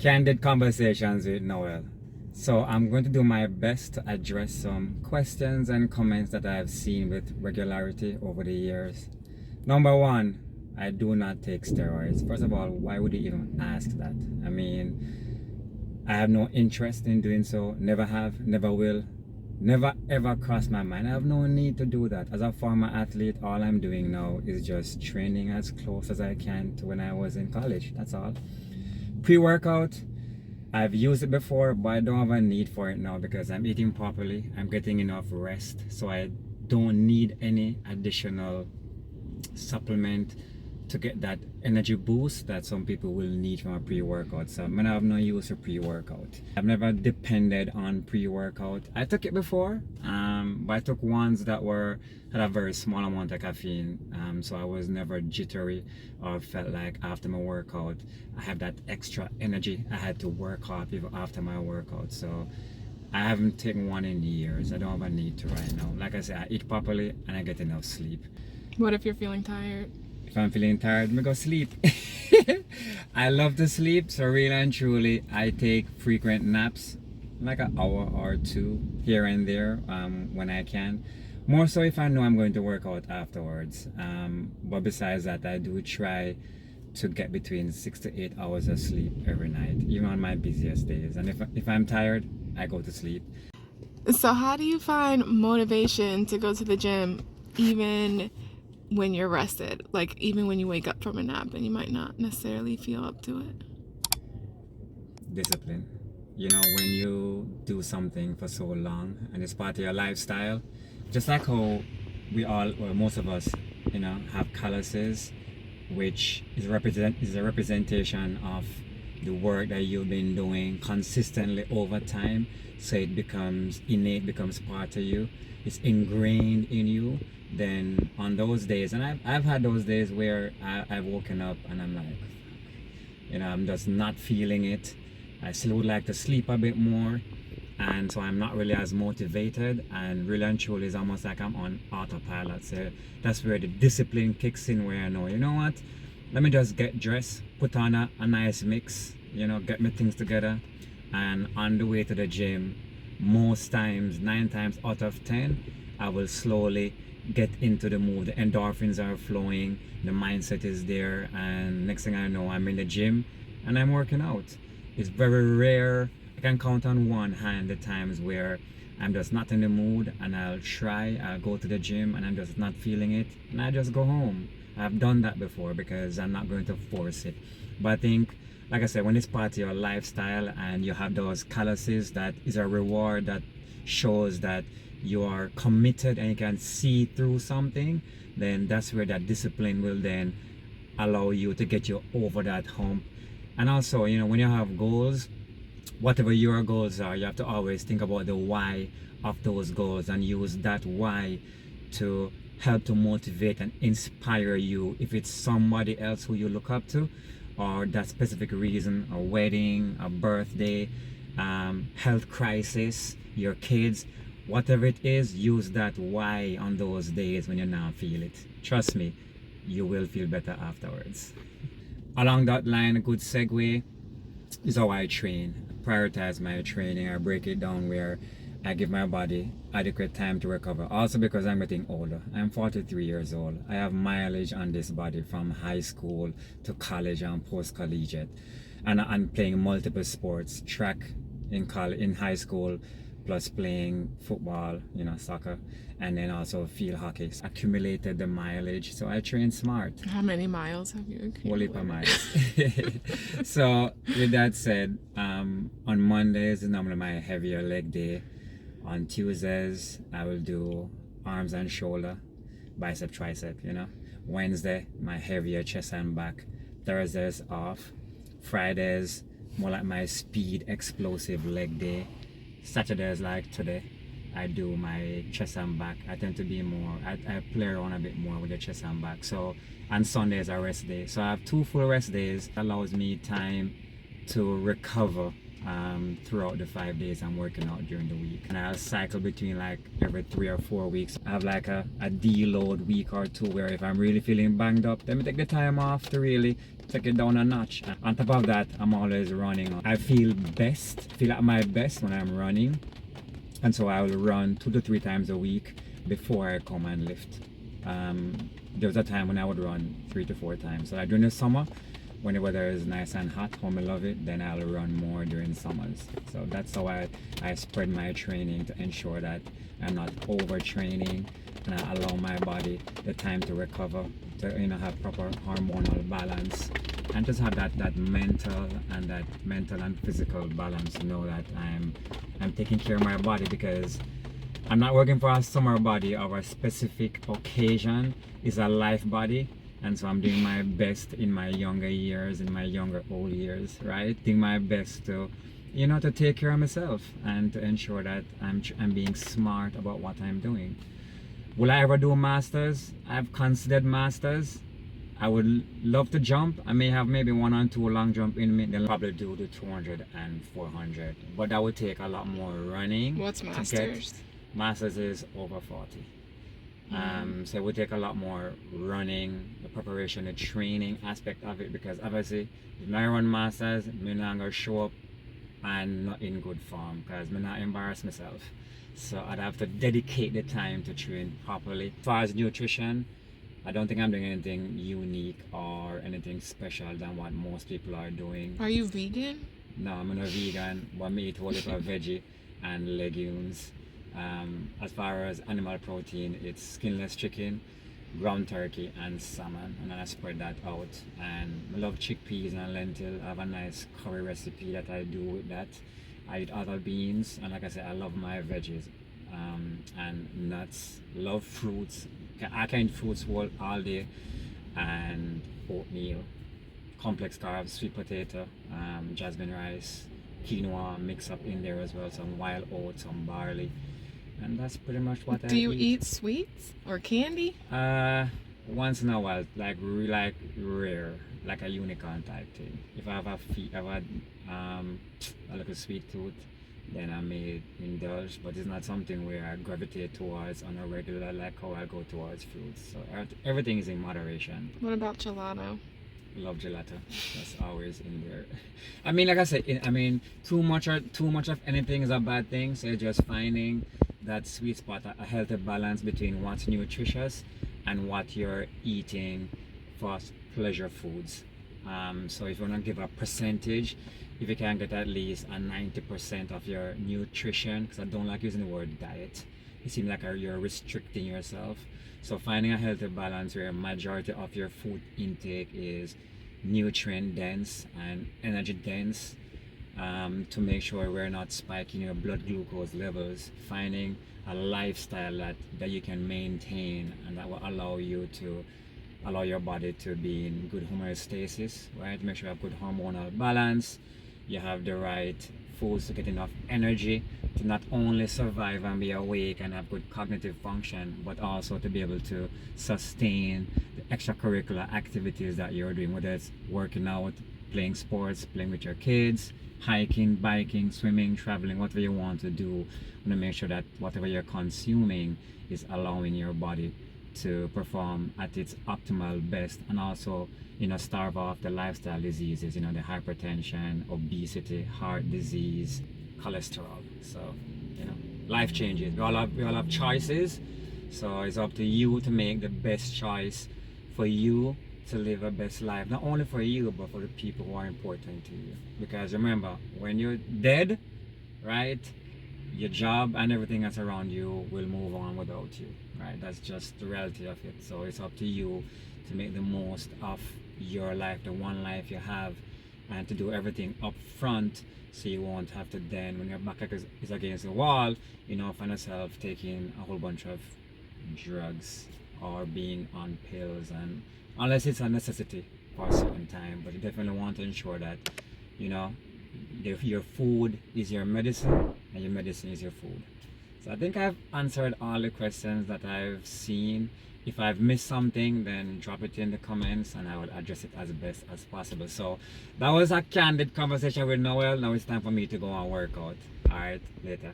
Candid conversations with Noel. So I'm going to do my best to address some questions and comments that I've seen with regularity over the years. Number one, I do not take steroids. First of all, why would you even ask that? I mean, I have no interest in doing so. Never have, never will. Never ever crossed my mind. I have no need to do that. As a former athlete, all I'm doing now is just training as close as I can to when I was in college. That's all. Pre-workout, I've used it before, but I don't have a need for it now because I'm eating properly. I'm getting enough rest, so I don't need any additional supplement to get that energy boost that some people will need from a pre-workout. So I have no use for pre-workout. I've never depended on pre-workout. I took it before, but I took ones that had a very small amount of caffeine, so I was never jittery or felt like after my workout I have that extra energy I had to work off even after my workout. So I haven't taken one in years. I don't have a need to right now. Like I said, I eat properly and I get enough sleep. What if you're feeling tired? If I'm feeling tired, I go sleep. I love to sleep, so really and truly, I take frequent naps, like an hour or two here and there when I can. More so if I know I'm going to work out afterwards. But besides that, I do try to get between 6 to 8 hours of sleep every night, even on my busiest days. And if I'm tired, I go to sleep. So how do you find motivation to go to the gym even when you're rested? Like even when you wake up from a nap and you might not necessarily feel up to it? Discipline. You know, when you do something for so long and it's part of your lifestyle, just like how we all, or most of us, you know, have calluses, which is a representation of the work that you've been doing consistently over time. So it becomes innate, becomes part of you. It's ingrained in you. Then on those days, and I've had those days where I've woken up and I'm like, you know, I'm just not feeling it. I still would like to sleep a bit more, and so I'm not really as motivated, and really and truly it's almost like I'm on autopilot. So that's where the discipline kicks in, where I know, you know what, let me just get dressed, put on a nice mix, you know, get my things together, and on the way to the gym, most times, 9 times out of 10, I will slowly get into the mood. The endorphins are flowing, the mindset is there, and next thing I know, I'm in the gym and I'm working out. It's very rare. I can count on one hand the times where I'm just not in the mood and I'll go to the gym and I'm just not feeling it and I just go home. I've done that before because I'm not going to force it. But I think, like I said, when it's part of your lifestyle and you have those calluses, that is a reward that shows that you are committed and you can see through something, then that's where that discipline will then allow you to get you over that hump. And also, you know, when you have goals, whatever your goals are, you have to always think about the why of those goals and use that why to help to motivate and inspire you. If it's somebody else who you look up to, or that specific reason, a wedding, a birthday, health crisis, your kids, whatever it is, use that why on those days when you now feel it. Trust me, you will feel better afterwards. Along that line, a good segue is how I train. Prioritize my training. I break it down where I give my body adequate time to recover. Also because I'm getting older. I'm 43 years old. I have mileage on this body from high school to college and post-collegiate. And I'm playing multiple sports. Track in high school, plus playing football, you know, soccer, and then also field hockey. So accumulated the mileage, so I train smart. How many miles have you accumulated? Whole heap of miles. So with that said, on Mondays is normally my heavier leg day. On Tuesdays I will do arms and shoulder, bicep, tricep, you know. Wednesday my heavier chest and back. Thursdays off. Fridays more like my speed explosive leg day. Saturdays like today, I do my chest and back. I tend to be more, I play around a bit more with the chest and back. So, and Sundays are rest day. So I have 2 full rest days. Allows me time to recover throughout the 5 days I'm working out during the week. And I'll cycle between like every 3 or 4 weeks. I have like a deload week or two where if I'm really feeling banged up, then I take the time off to really take it down a notch. And on top of that, I'm always running. I feel at my best when I'm running. And so I will run 2 to 3 times a week before I come and lift. There was a time when I would run 3 to 4 times. So like during the summer, when the weather is nice and hot, how I love it, then I'll run more during summers. So that's how I spread my training to ensure that I'm not overtraining and I allow my body the time to recover, to have proper hormonal balance, and just have that mental and physical balance to know that I'm taking care of my body, because I'm not working for a summer body or a specific occasion. It's a life body. And so I'm doing my best in my younger years, in my younger old years, right? Doing my best to, to take care of myself and to ensure that I'm being smart about what I'm doing. Will I ever do masters? I've considered masters. I would love to jump. I may have maybe 1 or 2 long jump in me. Then probably do the 200 and 400. But that would take a lot more running. What's masters? Masters is over 40. So it would take a lot more running, the preparation, the training aspect of it, because obviously if I run masters, I'm not gonna show up and not in good form, because I'm not embarrass myself. So I'd have to dedicate the time to train properly. As far as nutrition, I don't think I'm doing anything unique or anything special than what most people are doing. Are you vegan? No, I'm not vegan, but I eat whole little veggie and legumes. As far as animal protein, it's skinless chicken, ground turkey, and salmon, and then I spread that out. And I love chickpeas and lentil. I have a nice curry recipe that I do with that. I eat other beans, and like I said, I love my veggies and nuts. Love fruits. I can eat fruits all day, and oatmeal, complex carbs, sweet potato, jasmine rice, quinoa mix up in there as well, some wild oats, some barley. And that's pretty much what I eat. Do you eat sweets or candy? Once in a while, like rare, like a unicorn type thing. If I have a little sweet tooth, then I may indulge, but it's not something where I gravitate towards on a regular, like how I go towards fruits. So everything is in moderation. What about gelato? Love gelato. That's always in there. I mean, like I said, too much of anything is a bad thing. So just finding that sweet spot, a healthy balance between what's nutritious and what you're eating for pleasure foods. So if you want to give a percentage, if you can get at least a 90% of your nutrition, because I don't like using the word diet, it seems like you're restricting yourself. So finding a healthy balance where a majority of your food intake is nutrient dense and energy dense, to make sure we're not spiking your blood glucose levels. Finding a lifestyle that you can maintain and that will allow your body to be in good homeostasis, right? Make sure you have good hormonal balance, you have the right foods to get enough energy to not only survive and be awake and have good cognitive function, but also to be able to sustain the extracurricular activities that you're doing, whether it's working out, playing sports, playing with your kids, hiking, biking, swimming, traveling, whatever you want to do. You want to make sure that whatever you're consuming is allowing your body to perform at its optimal best, and also starve off the lifestyle diseases, the hypertension, obesity, heart disease, cholesterol. So life changes. We all have choices, so it's up to you to make the best choice for you to live a best life, not only for you but for the people who are important to you. Because remember, when you're dead, right, your job and everything that's around you will move on without you, right? That's just the reality of it. So it's up to you to make the most of your life, the one life you have, and to do everything up front, so you won't have to then, when your back is against the wall, find yourself taking a whole bunch of drugs or being on pills, and unless it's a necessity for a certain time. But you definitely want to ensure that your food is your medicine and your medicine is your food. So I think I've answered all the questions that I've seen If I've missed something, then drop it in the comments and I will address it as best as possible. So that was a candid conversation with Noel. Now it's time for me to go and work out. Alright, later.